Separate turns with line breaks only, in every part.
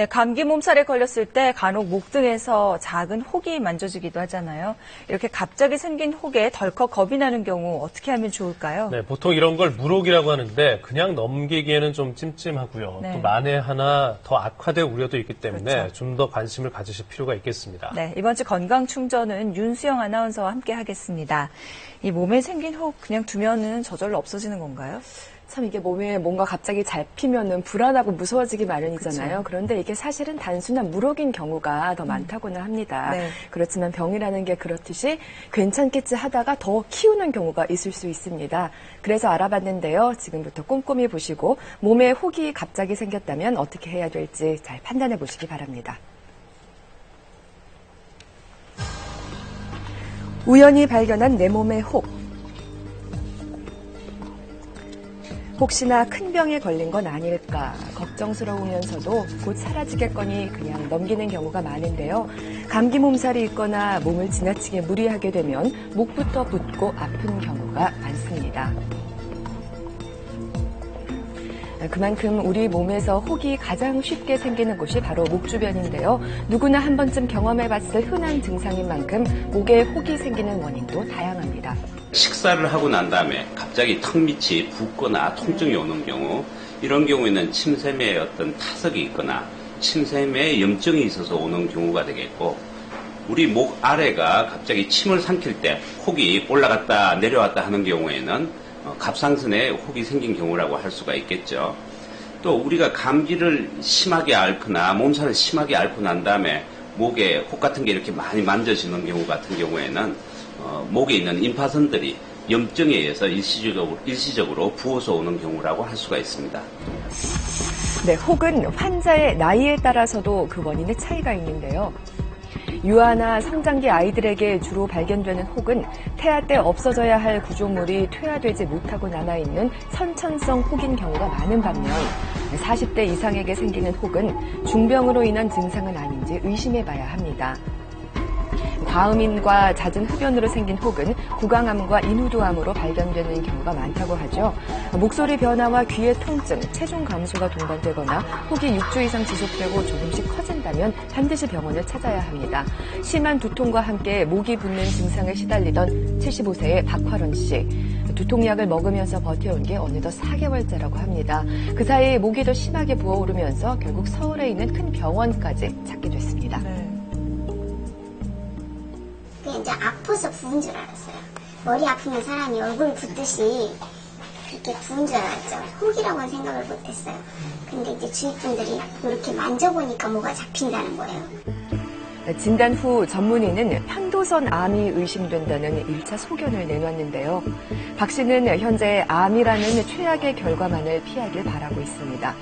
네, 감기 몸살에 걸렸을 때 간혹 목 등에서 작은 혹이 만져지기도 하잖아요. 이렇게 갑자기 생긴 혹에 덜컥 겁이 나는 경우 어떻게 하면 좋을까요?
네, 보통 이런 걸 물혹이라고 하는데 그냥 넘기기에는 좀 찜찜하고요.
네.
또 만에 하나 더 악화될 우려도 있기 때문에
그렇죠.
좀 더 관심을 가지실 필요가 있겠습니다.
네, 이번 주 건강충전은 윤수영 아나운서와 함께 하겠습니다. 이 몸에 생긴 혹 그냥 두면은 저절로 없어지는 건가요?
참 이게 몸에 뭔가 갑자기 잡히면은 불안하고 무서워지기 마련이잖아요.
그쵸.
그런데 이게 사실은 단순한 물혹인 경우가 더 많다고는 합니다.
네.
그렇지만 병이라는 게 그렇듯이 괜찮겠지 하다가 더 키우는 경우가 있을 수 있습니다. 그래서 알아봤는데요. 지금부터 꼼꼼히 보시고 몸에 혹이 갑자기 생겼다면 어떻게 해야 될지 잘 판단해 보시기 바랍니다. 우연히 발견한 내 몸의 혹. 혹시나 큰 병에 걸린 건 아닐까 걱정스러우면서도 곧 사라지겠거니 그냥 넘기는 경우가 많은데요. 감기 몸살이 있거나 몸을 지나치게 무리하게 되면 목부터 붓고 아픈 경우가 많습니다. 그만큼 우리 몸에서 혹이 가장 쉽게 생기는 곳이 바로 목 주변인데요. 누구나 한 번쯤 경험해봤을 흔한 증상인 만큼 목에 혹이 생기는 원인도 다양합니다.
식사를 하고 난 다음에 갑자기 턱 밑이 붓거나 통증이 오는 경우, 이런 경우에는 침샘에 어떤 타석이 있거나 침샘에 염증이 있어서 오는 경우가 되겠고, 우리 목 아래가 갑자기 침을 삼킬 때 혹이 올라갔다 내려왔다 하는 경우에는 갑상선에 혹이 생긴 경우라고 할 수가 있겠죠. 또 우리가 감기를 심하게 앓거나 몸살을 심하게 앓고 난 다음에 목에 혹 같은 게 이렇게 많이 만져지는 경우 같은 경우에는 목에 있는 임파선들이 염증에 의해서 일시적으로 부어서 오는 경우라고 할 수가 있습니다.
네, 혹은 환자의 나이에 따라서도 그 원인의 차이가 있는데요. 유아나 성장기 아이들에게 주로 발견되는 혹은 태아 때 없어져야 할 구조물이 퇴화되지 못하고 남아있는 선천성 혹인 경우가 많은 반면 40대 이상에게 생기는 혹은 중병으로 인한 증상은 아닌지 의심해봐야 합니다. 과음인과 잦은 흡연으로 생긴 혹은 구강암과 인후두암으로 발견되는 경우가 많다고 하죠. 목소리 변화와 귀의 통증, 체중 감소가 동반되거나 혹이 6주 이상 지속되고 조금씩 커진다면 반드시 병원을 찾아야 합니다. 심한 두통과 함께 목이 붓는 증상에 시달리던 75세의 박화론 씨. 두통약을 먹으면서 버텨온 게 어느덧 4개월째라고 합니다. 그 사이 목이 더 심하게 부어오르면서 결국 서울에 있는 큰 병원까지 찾게 됐습니다.
네.
이제 아파서 부은 줄 알았어요. 머리 아프면 사람이 얼굴 붓듯이 그렇게 부은 줄 알았죠. 혹이라고는 생각을 못했어요. 근데 이제 주위 분들이 이렇게 만져보니까 뭐가 잡힌다는 거예요.
진단 후 전문의는 편도선 암이 의심된다는 1차 소견을 내놨는데요. 박 씨는 현재 암이라는 최악의 결과만을 피하길 바라고 있습니다.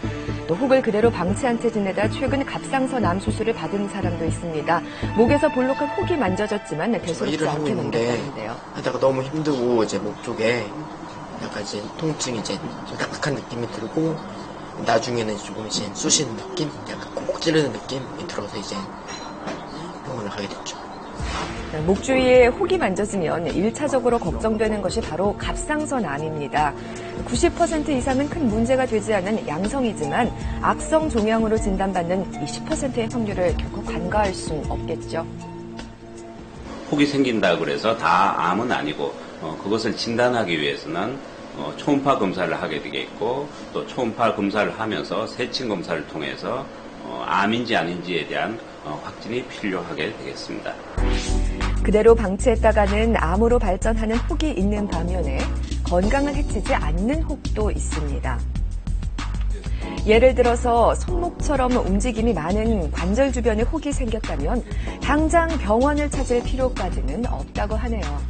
또 혹을 그대로 방치한 채 지내다 최근 갑상선 암 수술을 받은 사람도 있습니다. 목에서 볼록한 혹이 만져졌지만 대수롭지 않게 넘겼다는데요.
하다가 너무 힘들고 이제 목 쪽에 약간 이제 통증이 이제 좀 딱딱한 느낌이 들고 나중에는 조금 이제 쑤시는 느낌, 약간 콕 찌르는 느낌이 들어서 이제 병원을 가게 됐죠.
목 주위에 혹이 만져지면 1차적으로 걱정되는 것이 바로 갑상선 암입니다. 90% 이상은 큰 문제가 되지 않은 양성이지만 악성 종양으로 진단받는 20%의 확률을 결코 간과할 수는 없겠죠.
혹이 생긴다 그래서 다 암은 아니고 그것을 진단하기 위해서는 초음파 검사를 하게 되겠고, 또 초음파 검사를 하면서 세침 검사를 통해서 암인지 아닌지에 대한 확진이 필요하게 되겠습니다.
그대로 방치했다가는 암으로 발전하는 혹이 있는 반면에 건강을 해치지 않는 혹도 있습니다. 예를 들어서 손목처럼 움직임이 많은 관절 주변에 혹이 생겼다면 당장 병원을 찾을 필요까지는 없다고 하네요.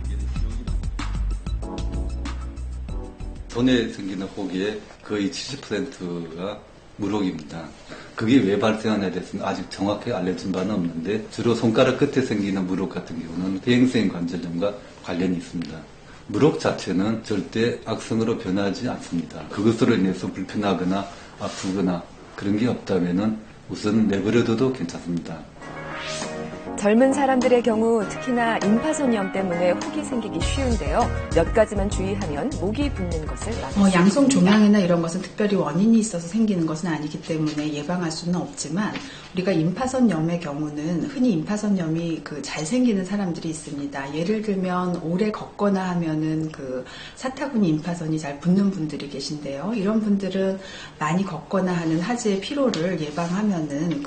손에 생기는 혹의 거의 70%가 물혹입니다. 그게 왜 발생하냐에 대해서는 아직 정확하게 알려진 바는 없는데, 주로 손가락 끝에 생기는 물혹 같은 경우는 퇴행성 관절염과 관련이 있습니다. 물혹 자체는 절대 악성으로 변하지 않습니다. 그것으로 인해서 불편하거나 아프거나 그런 게 없다면 우선 내버려둬도 괜찮습니다.
젊은 사람들의 경우 특히나 임파선염 때문에 혹이 생기기 쉬운데요. 몇 가지만 주의하면 목이 붓는 것을 막을 수 있습니다.
양성 종양이나 이런 것은 특별히 원인이 있어서 생기는 것은 아니기 때문에 예방할 수는 없지만 우리가 임파선염의 경우는 흔히 임파선염이 잘 생기는 사람들이 있습니다. 예를 들면 오래 걷거나 하면은 사타구니 임파선이 잘 붙는 분들이 계신데요. 이런 분들은 많이 걷거나 하는 하지의 피로를 예방하면은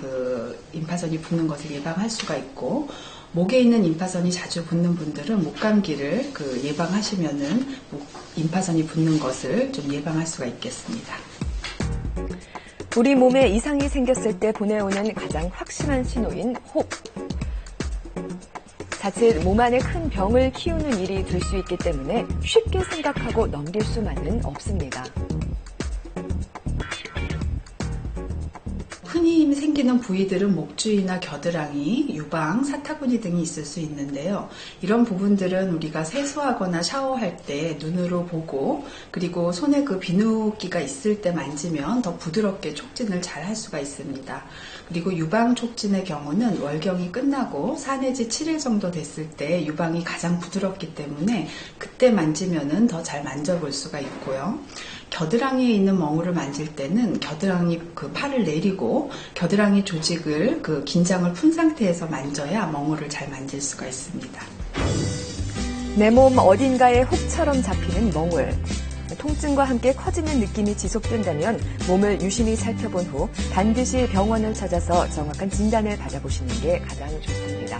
임파선이 붙는 것을 예방할 수가 있고, 목에 있는 임파선이 자주 붙는 분들은 목감기를 예방하시면은 임파선이 붙는 것을 좀 예방할 수가 있겠습니다.
우리 몸에 이상이 생겼을 때 보내오는 가장 확실한 신호인 혹. 자칫 몸 안에 큰 병을 키우는 일이 될 수 있기 때문에 쉽게 생각하고 넘길 수만은 없습니다.
흔히 생기는 부위들은 목 주위나 겨드랑이, 유방, 사타구니 등이 있을 수 있는데요. 이런 부분들은 우리가 세수하거나 샤워할 때 눈으로 보고, 그리고 손에 비누기가 있을 때 만지면 더 부드럽게 촉진을 잘 할 수가 있습니다. 그리고 유방 촉진의 경우는 월경이 끝나고 4 내지 7일 정도 됐을 때 유방이 가장 부드럽기 때문에 그때 만지면은 더 잘 만져볼 수가 있고요. 겨드랑이에 있는 멍울을 만질 때는 겨드랑이 팔을 내리고 겨드랑이 조직을 긴장을 푼 상태에서 만져야 멍울을 잘 만질 수가 있습니다.
내 몸 어딘가에 혹처럼 잡히는 멍울. 통증과 함께 커지는 느낌이 지속된다면 몸을 유심히 살펴본 후 반드시 병원을 찾아서 정확한 진단을 받아보시는 게 가장 좋습니다.